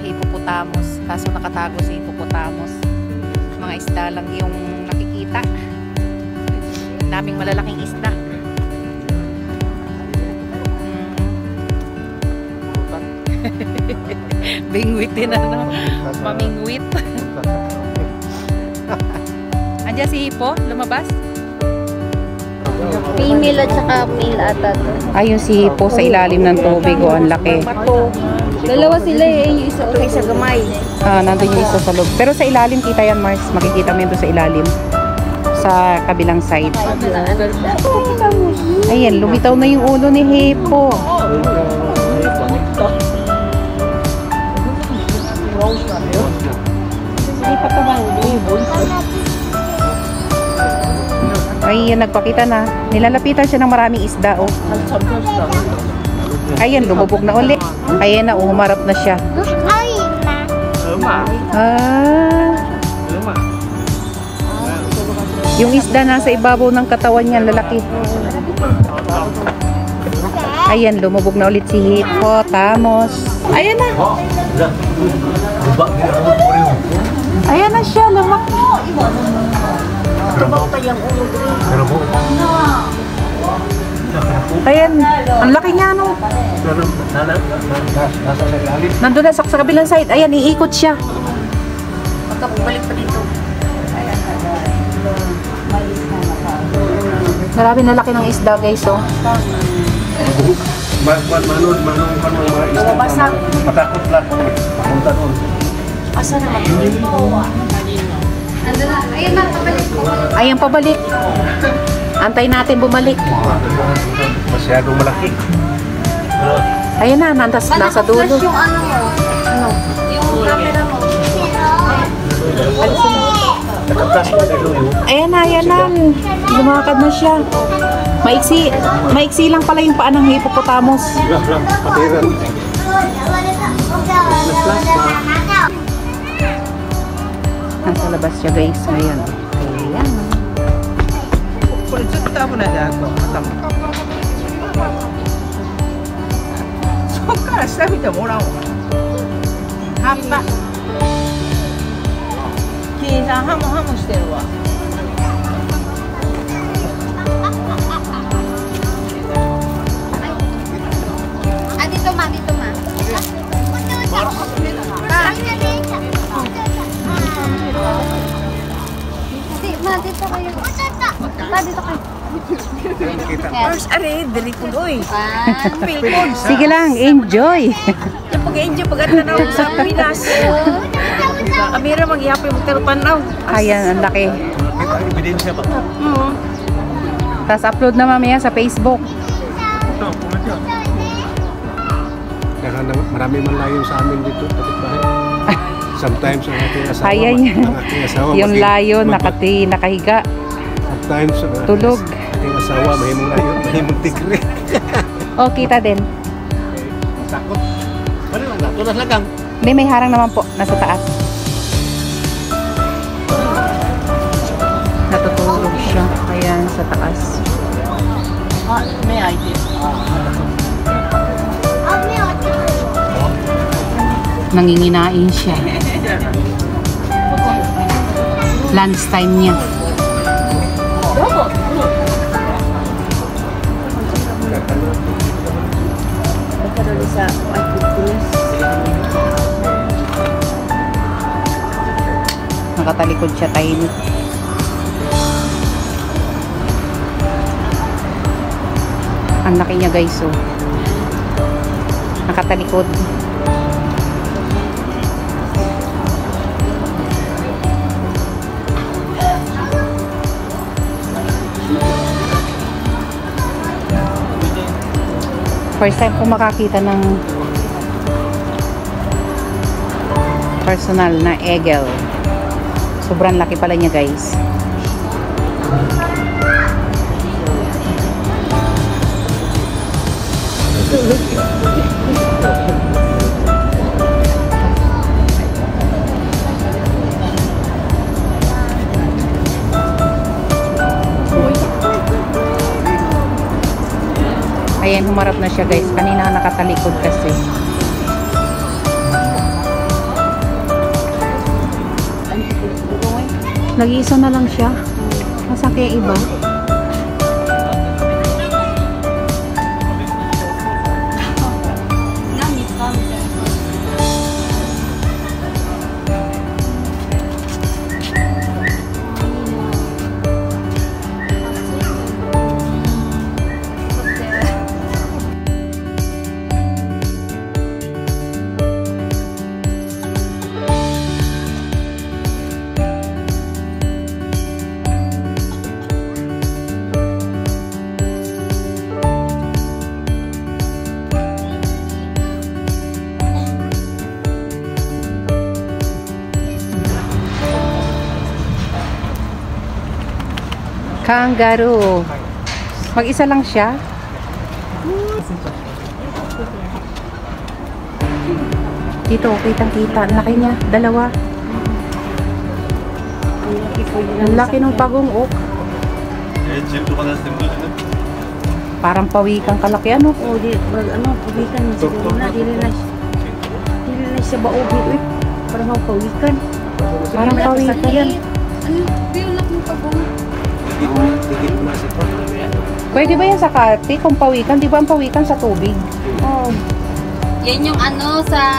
hippopotamus. Kaso nakatago si hippopotamus. Mga isda lang yung nakikita. Daming malalaking isda. Bingwit din ano. Mamingwit. Andiyan si hippo, lumabas. Female at saka male ata. Ayun si hippo sa ilalim ng tubig. Oh, ang laki. Dalawa sila eh, yung isa okay sa gamay. Nandun yung isa sa loob. Pero sa ilalim kita yan, Mars. Makikita mo yun doon sa ilalim. Sa kabilang side. Ayan, lumitaw na yung ulo ni hippo. Ayan, nagpakita na. Nilalapitan siya ng maraming isda, oh. Ayan, lumubog na uli. Ayan na, humarap na siya. Yung isda nasa ibabaw ng katawan niya, lalaki. Ayan, lumubog na ulit si hippopotamus. Ayan na. Ayan na siya, lumaki. Ayan, ang laki niya, no? Nandun na sa kabilang side. Ayan, iikot siya. Magkabalik pa dito. Marami na laki ng isda, guys, oh. Manong isda. Patakot lang. Punta doon. Asa naman? Ayan na, pabalik. Ayan, pabalik. Antay natin bumalik. Masyadong malaki. Ayan na, nasa dulo. Yung ano mo? Ano? Yung camera mo. Ayan na. Lumakad na siya. Maiksi lang pala yung paa ng hippopotamus. Patiran. Nasa labas siya, guys. Ngayon. Ayan. Dito ma, dito ma. Dito kayo. Dito kayo. First, are, dali po doy. Sige lang, enjoy. Yung pag-enjoy, pag-atanaw sa Pinas. Kamera, mag-ihapi, magtarupanaw. Ayan, ang laki. Ebidensya ba? Tapos upload na mamaya sa Facebook. Marami man layo sa amin dito. Sometimes ang aking asawa. Ayan yan. Yung layo, nakahiga. Sometimes tulog. Aking asawa, mahimong layo, mahimong tigre. Oh, kita din. Takot. Ano lang, natulas lagang. May harang naman po, nasa taas. Natutulog siya. Ayan, sa taas. May idea. Nanginginain siya. Lunch time niya. Nakatalikod siya, tiny. Ang laki niya, guys, oh. Nakatalikod. First time ko makakita ng personal na eagle. Sobrang laki pala niya, guys. Ayan, humarap na siya, guys. Kanina nakatalikod kasi. Nag-iisa na lang siya. Nasaan kaya iba? Kangaroo. Mag-isa lang siya. Dito, kitang-kita. Ang laki niya. Dalawa. Ang laki ng pagong-ok. Parang pawikang kalaki, ano? Oh, di, pawikan niya siguro na. Dili na siya baobi. Uy, parang pawikan. Parang pawikan yan. Ano, biulak mo pagong. Tigil mo na si Pop. Pwede ba yan sa kati kung pawikan? Di ba ang pawikan sa tubig? Oh. Yan yung ano sa...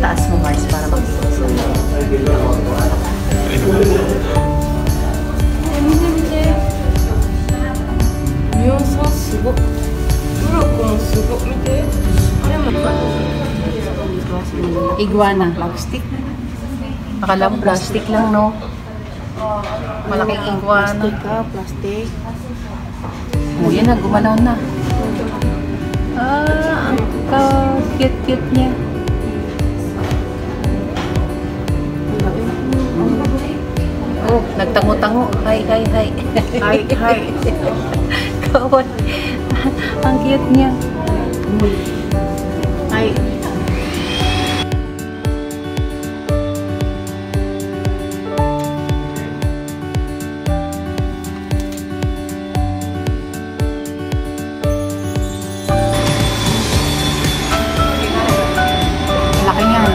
Taas mo guys para makita sa iguana. Plastic. Akala mo plastic lang, no? Malaking iguana. Plastic. Oh, yan na, gumalaw na. Ah, ang ka-cute-cute niya. Oh, nagtango-tango. Hi, hi, hi. Hi, hi. Kawan. Ang cute niya. Hi. Laki niyan.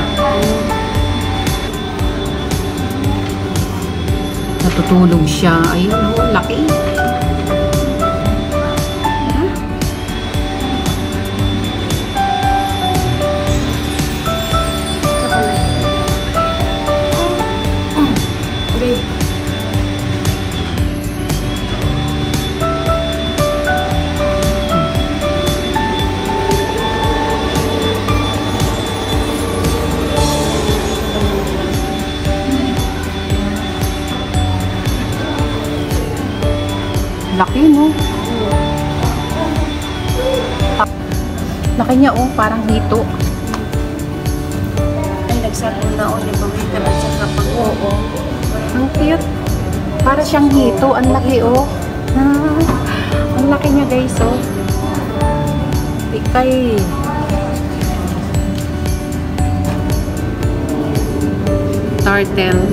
Natutulog siya. Ayun, oh, laki. laki, no? Laki niya, oh, parang hito. Ay, nagsarong na o, nabawitan at saka pag Oo. Ang cute. Para siyang hito. Ang laki, oh. Ah, ang laki niya, guys, oh. Ikay. Turtle.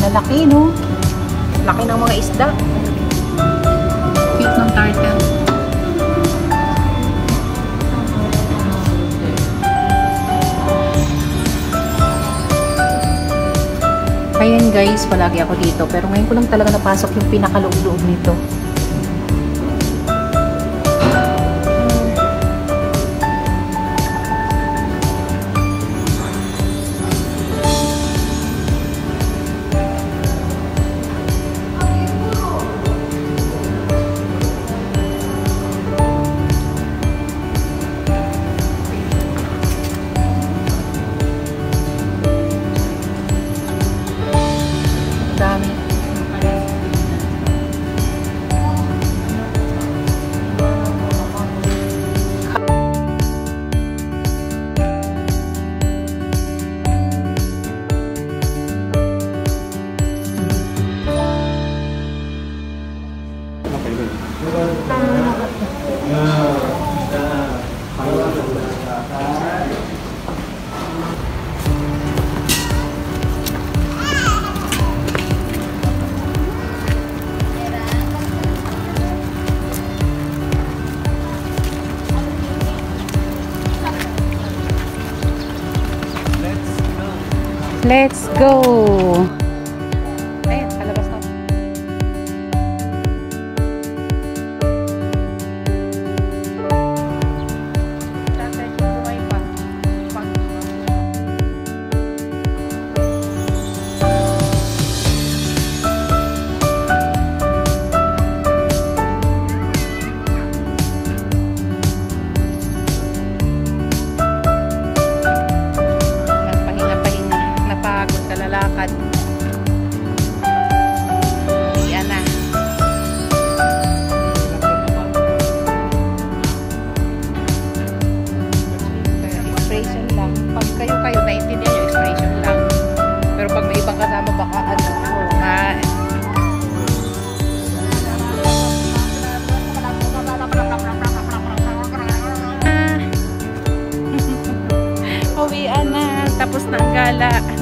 Lalaki, no? Laki ng mga isda. Cute ng turtle. Ayan guys, palagi ako dito. Pero ngayon ko lang talaga napasok yung pinakaloob-loob nito. Dami. Okay, good. Let's go! Ayan, palabas na. Pahinga-pahinga. Napagod ka lalakad. Iyan na. Expression lang. Pag kayo, naiintindihan nyo, expression lang. Pero pag may ibang kasama, baka ano, uwian na. Tapos na ang gala.